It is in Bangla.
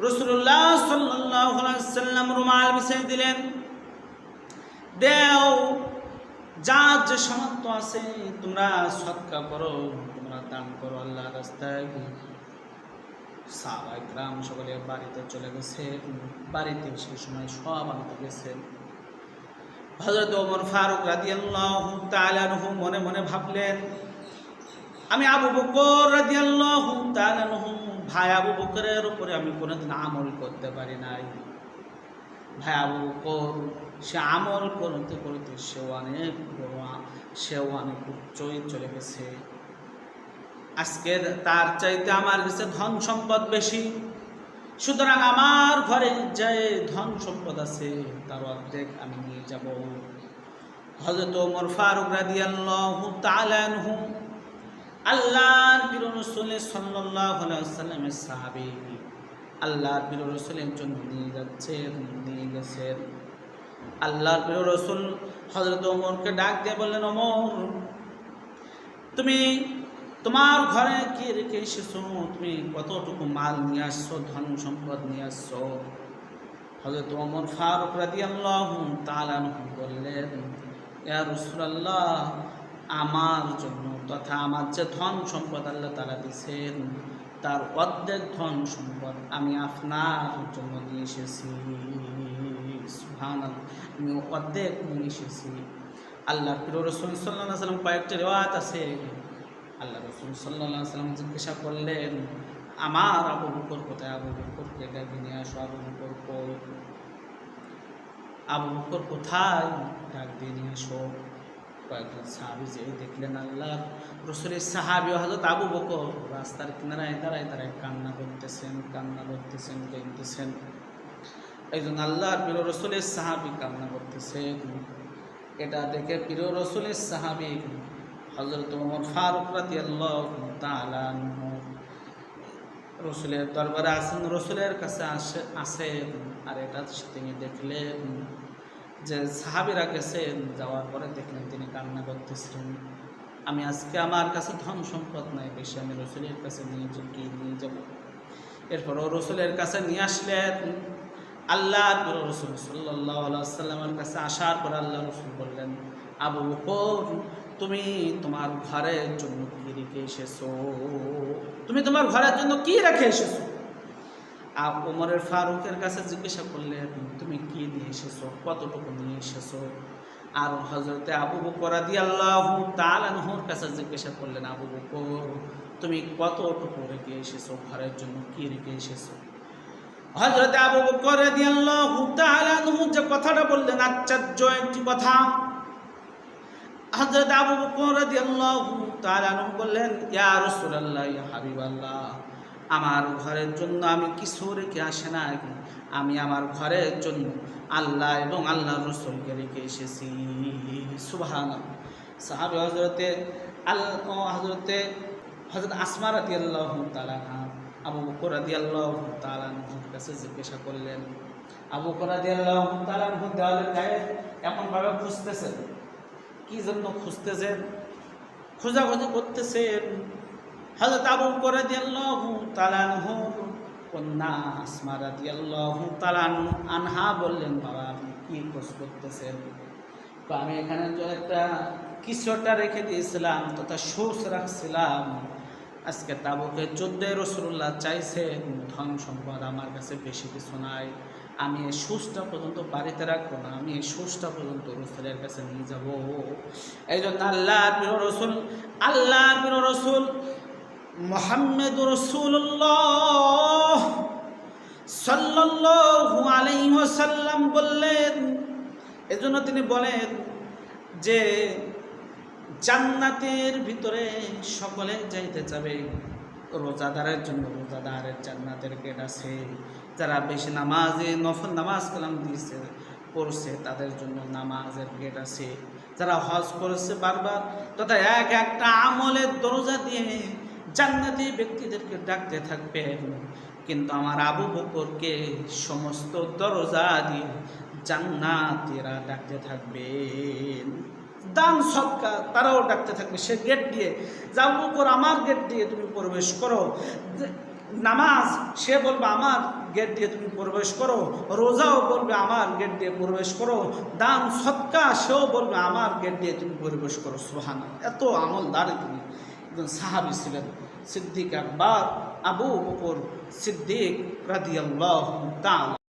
রাসূলুল্লাহ সাল্লাল্লাহু আলাইহি ওয়াসাল্লাম রুমাল বিছিয়ে দিলেন। দেও, যার যে সামর্থ্য আছে তোমরা সদকা করো, তোমরা দান করো আল্লাহর রাস্তায়। সাহাবায়ে কেরাম সকলে বাড়িতে চলে গেছে। বাড়িতে সেই সময় সব আনতে গেছে। হযরত ওমর ফারুক রাদিয়াল্লাহু তাআলা আনহু মনে মনে ভাবলেন, আমি আবু বকর রাদিয়াল্লাহু তাআলা আনহু ভাই আবু বকরের উপরে আমি কোনোদিন আমল করতে পারি নাই। ভাই আবু বকর সে আমল করতে করতে সেও অনেক উচ্চই চলে গেছে। আজকে তার চাইতে আমার কাছে ধন সম্পদ বেশি, সুতরাং আমার ঘরে যে ধন সম্পদ আছে তার অর্ধেক আমি নিয়ে যাব। হযরত ওমর ফারুক রাদিয়াল্লাহু তাআলা আনহু আল্লাহর প্রিয় রাসূল সাল্লাল্লাহু আলাইহি ওয়াসাল্লামের সাহাবী, আল্লাহর প্রিয় রাসূলের জন্য নিয়ে গেছেন। আল্লাহর প্রিয় রাসূল হযরত ওমরকে ডাক দিয়ে বললেন, ওমর তুমি তোমার ঘরে কি রেখে এসেছো? তুমি কতটুকু মাল নিয়ে আসছো, ধন সম্পদ নিয়ে আসছো? হযরত ওমর ফারুক রাদিয়াল্লাহু তাআলা আনহু বললেন, ইয়া রাসূলুল্লাহ, আমার জন্য তথা আমার যে ধন সম্পদ আল্লাহ তাআলা দিয়েছেন তার অর্ধেক ধন সম্পদ আমি আপনার জন্য নিয়ে এসেছি। সুবহানাল্লাহ, আমি অর্ধেক নিয়ে এসেছি। আল্লাহর প্রিয় রাসূল সাল্লাল্লাহু আলাইহি ওয়াসাল্লাম কয়েকটি রিওয়ায়াত আছে, আল্লাহ রাসূল সাল্লাল্লাহু আলাইহি ওয়াসাল্লাম জিজ্ঞাসা করলেন, আমার আবু বকর কোথায়? আবু বকরকে ডেকে নিয়ে আসো। আবু বকর কই? আবু বকর কোথায়? ডাক দিয়ে নিয়ে আসো। কয়েকজন সাহাবী যে দেখলেন আল্লাহর রাসূলের সাহাবী হযরত আবু বকর রাস্তার কিনারায় দাঁড়ায় কান্না করতেছেন, কাঁদতেছেন। একজন আল্লাহর প্রিয় রাসূলের সাহাবী কান্না করতেছেন। এটা দেখে প্রিয় রাসূলের সাহাবী হযরত ওমর ফারুক রাদিয়াল্লাহু তাআলা আনহু রাসূলের দরবারে আসেন, রাসূলের কাছে আসেন। আর এটা তিনি দেখলেন যে সাহাবীরা গেছেন, যাওয়ার পরে দেখলেন তিনি কান্না করতেছেন। আমি আজকে আমার কাছে ধন সম্পদ নাই বেশি, আমি রাসূলের কাছে নিয়ে যাব। এরপরও রাসূলের কাছে নিয়ে আসলেন। আল্লাহর রাসূল সাল্লাল্লাহু আলাইহি ওয়াসাল্লামের কাছে আসার পর আল্লাহ রাসূল বললেন, আবু বকর তুমি তোমার ঘরের জন্য কি রেখে এসেছো? তুমি তোমার ঘরের জন্য কি রেখে এসেছো? ওমরের ফারুকের কাছে জিজ্ঞাসা করলেন, তুমি কি নিয়ে এসেছো, কতটুকু নিয়ে এসেছো? আর হযরতে আবু বকর রাদিয়াল্লাহু তাআলা আনহুর কাছে জিজ্ঞাসা করলেন, আবু বকর তুমি কতটুকু রেখে এসেছো, ঘরের জন্য কি রেখে এসেছো? হযরতে আবু বকর রাদিয়াল্লাহু তাআলা আনহু যে কথাটা বললেন, আশ্চর্য একটি কথা। হযরত আবু বকর রাদিয়াল্লাহু তাআলা আনহু বললেন, ইয়া রাসূলুল্লাহ, ইয়া হাবিবাল্লাহ, আমার ঘরের জন্য আমি কিছু রেখে আসি না, আমি আমার ঘরের জন্য আল্লাহ এবং আল্লাহর রাসূলকে রেখে এসেছি। সুবহানাল্লাহ। সাহাবী হযরত আসমা রাদিয়াল্লাহু তাআলা আবু বকর রাদিয়াল্লাহু তাআলা আনহুর কাছে জিজ্ঞাসা করলেন। আবু বকর রাদিয়াল্লাহু তাআলা আনহু দেওয়ালের গায়ে এমনভাবে খুঁজতেছেন, কি জন্য খুঁজতেছেন? খোঁজাখুঁজি করতেছেন। হযরত আবু বকর রাদিয়াল্লাহু তাআলা আনহুর কন্যা আসমা রাদিয়াল্লাহু তাআলা আনহা বললেন, বাবা আপনি কি খোঁজ করতেছেন? তো আমি এখানে একটা কিছুটা রেখে দিয়েছিলাম তথা সুস রাখছিলাম। আজকে তাবুকে যুদ্ধে রাসূলুল্লাহ চাইছেন ধন সম্পদ আমার কাছে বেশি কিছু নাই, আমি এই সুসটা পর্যন্ত বাড়িতে রাখবো না, আমি এই সুসটা পর্যন্ত রাসূলের কাছে নিয়ে যাব। এই জন্য আল্লাহর প্রিয় রাসূল মুহাম্মদুর রাসূলুল্লাহ সাল্লাল্লাহু আলাইহি ওয়াসাল্লাম বললেন, এজন্য তিনি বলেন যে জান্নাতের ভিতরে সকলে যাইতে যাবে, রোজাদারের জন্য রোজাদারের জান্নাতের গেট আছে, যারা বেশি নামাজে নফল নামাজ কালাম দিয়েছে পড়ছে তাদের জন্য নামাজের গেট আছে, যারা হজ করেছে বারবার তথা একটা আমলের দরজা দিয়ে জান্নাতি ব্যক্তিদেরকে ডাকতে থাকবেন। কিন্তু আমার আবু বকরকে সমস্ত দরজা দিয়ে জান্নাতীরা ডাকতে থাকবেন। দান সদকা তারাও ডাকতে থাকবে সে গেট দিয়ে, যা আবু বকর আমার গেট দিয়ে তুমি প্রবেশ করো। নামাজ সে বলবে আমার গেট দিয়ে তুমি প্রবেশ করো, রোজাও বলবে আমার গেট দিয়ে প্রবেশ করো, দান সৎকা সেও বলবে আমার গেট দিয়ে তুমি প্রবেশ করো। সুবহানাল্লাহ, এত আমলদারে তিনি একজন সাহাবী ছিলেন। সিদ্দিক আকবর আবু বকর সিদ্দিক রাদিয়াল্লাহু তাআলা।